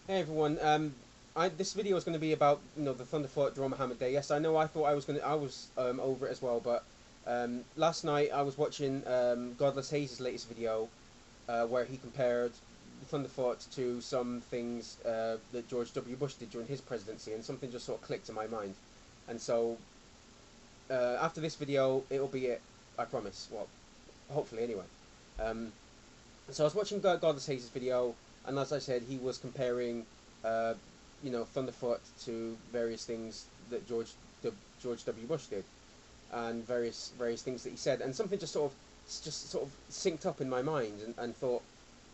Hey everyone. This video is going to be about the Thunderf00t Draw Muhammad Day. Yes, I know. I thought I was over it as well, but last night I was watching Godless Hayes' latest video, where he compared the Thunderf00t to some things that George W. Bush did during his presidency, and something just sort of clicked in my mind. And so after this video, it'll be it. I promise. Well, hopefully anyway. Um, so I was watching Godless Hayes' video, and as I said, he was comparing, uh, Thunderfoot to various things that George W. Bush did, and various things that he said, and something just sort of synced up in my mind, and I thought,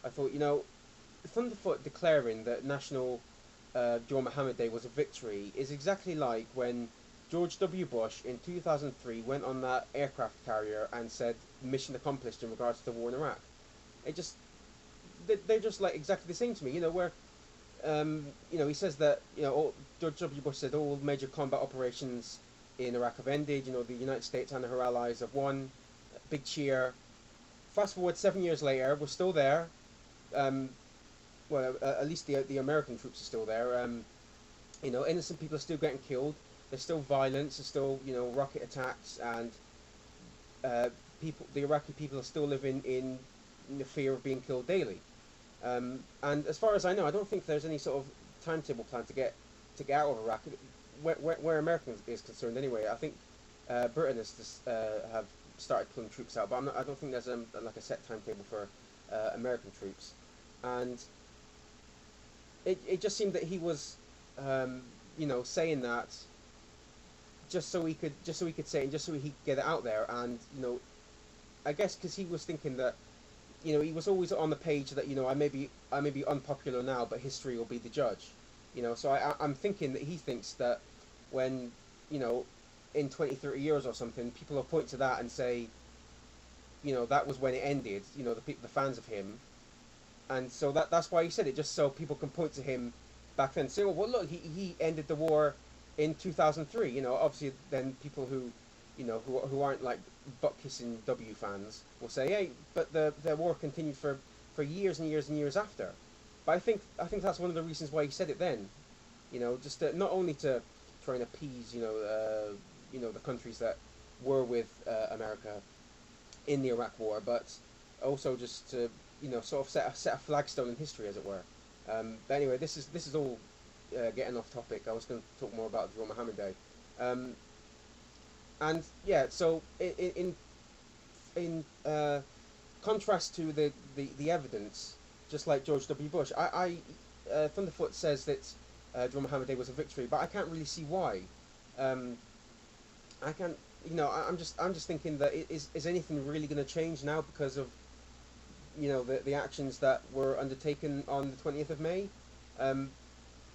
Thunderfoot declaring that National Jawar Muhammad Day was a victory is exactly like when George W. Bush in 2003 went on that aircraft carrier and said mission accomplished in regards to the war in Iraq. It just they're just like exactly the same to me. Where he says that George W. Bush said all major combat operations in Iraq have ended. The United States and her allies have won. Big cheer. Fast forward 7 years later, we're still there. Um, at least the American troops are still there. Innocent people are still getting killed. There's still violence. There's still rocket attacks, and the Iraqi people are still living in the fear of being killed daily. And as far as I know, I don't think there's any sort of timetable plan to get out of Iraq, where America is concerned. Anyway, I think Britain has just, have started pulling troops out, but I don't think there's like a set timetable for American troops. And it just seemed that he was, saying that just so he could say it, and just so he could get it out there. And I guess because he was thinking that he was always on the page that I may be unpopular now, but history will be the judge. So I'm thinking that he thinks that when in 20, 30 years or something, people will point to that and say, that was when it ended. The fans of him, and so that's why he said it, just so people can point to him back then and say, well, look, he ended the war in 2003. Obviously then people who aren't like butt kissing W fans will say, hey, but the war continued for years and years and years after. But I think that's one of the reasons why he said it then. Just not only to try and appease the countries that were with America in the Iraq War, but also just to sort of set a flagstone in history, as it were. But anyway, this is all getting off topic. I was going to talk more about Jawar Muhammad Day. Um, and yeah, so in contrast to the evidence, just like George W. Bush, Thunderfoot says that Jawar Muhammad Day was a victory, but I can't really see why. Um, I can't, I'm just thinking that is anything really going to change now because of the actions that were undertaken on the 20th of May. Um,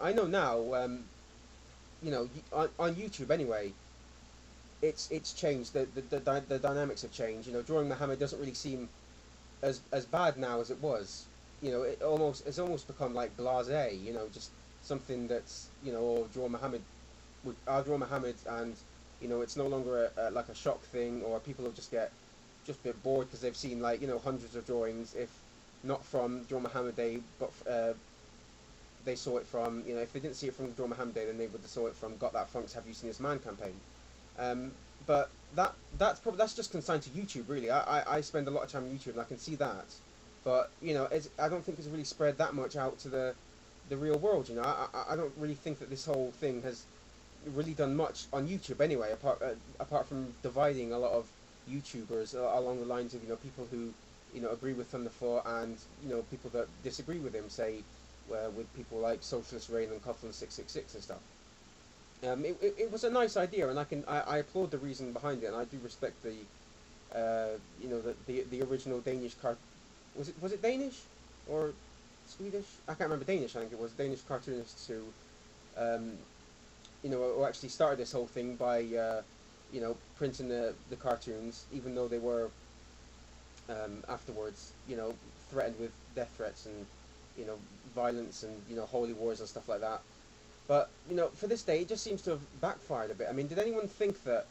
I know now, on YouTube anyway, it's changed. The dynamics have changed. Drawing Muhammad doesn't really seem as bad now as it was. It's almost become like blasé. Just something that's or draw Muhammad, I'll draw Muhammad, and it's no longer like a shock thing, or people will just a bit bored because they've seen like hundreds of drawings, if not from Draw Muhammad Day, but they saw it from if they didn't see it from Draw Muhammad Day, then they would have saw it from Got That Funk's Have You Seen This Man campaign. But that's just consigned to YouTube, really. I spend a lot of time on YouTube, and I can see that, but I don't think it's really spread that much out to the real world. I don't really think that this whole thing has really done much on YouTube anyway, apart from dividing a lot of YouTubers along the lines of people who agree with Thunderfoot, and people that disagree with him, say with people like Socialist Rain and Coughlin 666 and stuff. It was a nice idea, and I applaud the reason behind it, and I do respect the original Danish was it Danish or Swedish? I can't remember. Danish, I think it was. Danish cartoonists who who actually started this whole thing by printing the cartoons, even though they were afterwards threatened with death threats and violence and holy wars and stuff like that. But for this day, it just seems to have backfired a bit. I mean, did anyone think that?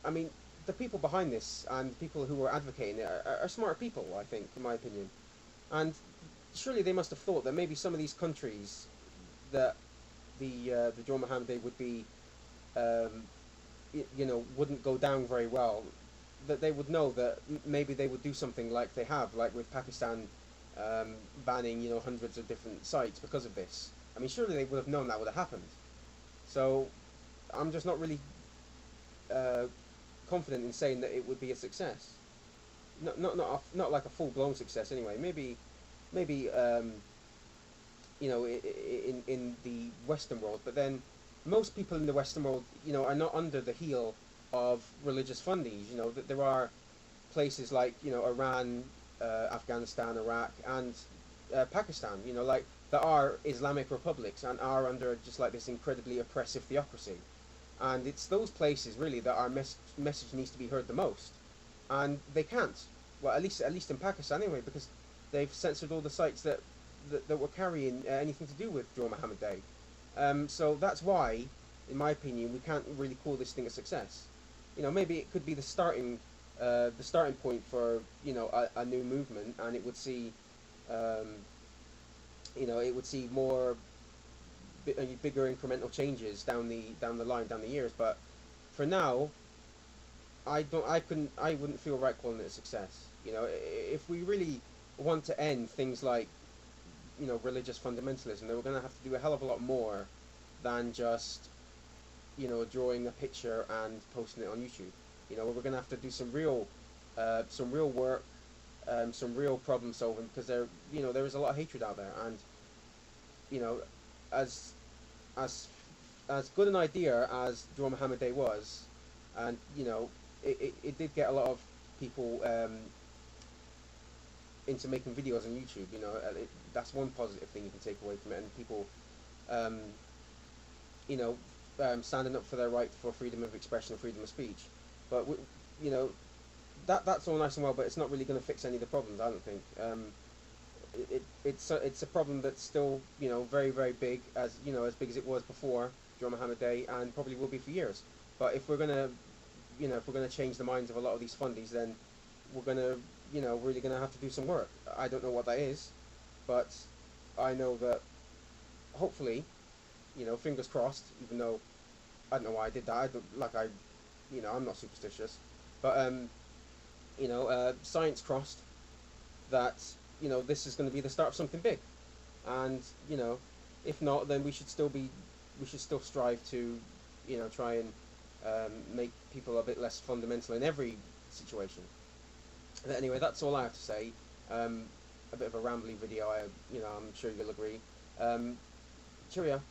I mean, the people behind this and people who were advocating it are smart people, I think, in my opinion. And surely they must have thought that maybe some of these countries, that the Joe Muhammad Day would be, wouldn't go down very well, that they would know that maybe they would do something like they have, like with Pakistan banning hundreds of different sites because of this. I mean, surely they would have known that would have happened. So I'm just not really confident in saying that it would be a success. Not like a full blown success anyway. Maybe in the Western world, but then most people in the Western world are not under the heel of religious fundies. That there are places like Iran, Afghanistan, Iraq, and Pakistan. Like that are Islamic republics and are under just like this incredibly oppressive theocracy, and it's those places really that our message needs to be heard the most, and they can't. Well, at least in Pakistan anyway, because they've censored all the sites that were carrying anything to do with Joe Muhammad Day. So that's why, in my opinion, we can't really call this thing a success. Maybe it could be the starting point for a new movement, and it would see, more bigger incremental changes down the line, down the years. But for now, I wouldn't feel right calling it a success. If we really want to end things like religious fundamentalism, then we're going to have to do a hell of a lot more than just drawing a picture and posting it on YouTube. We're going to have to do some real work, some real problem solving, because there is a lot of hatred out there, and as good an idea as Joe Muhammad Day was, and it did get a lot of people into making videos on YouTube. That's one positive thing you can take away from it, and people standing up for their right for freedom of expression and freedom of speech. But that's all nice and well, but it's not really going to fix any of the problems, I don't think. It's a problem that's still very, very big, as big as it was before Joe Muhammad Day, and probably will be for years. But if we're gonna change the minds of a lot of these fundies, then we're gonna really gonna have to do some work. I don't know what that is, but I know that hopefully, fingers crossed. Even though I don't know why I did that. I'm not superstitious, but science crossed that this is going to be the start of something big, and if not, then we should still strive to try and make people a bit less fundamental in every situation. But anyway, that's all I have to say. A bit of a rambly video. I'm sure you'll agree. Cheerio.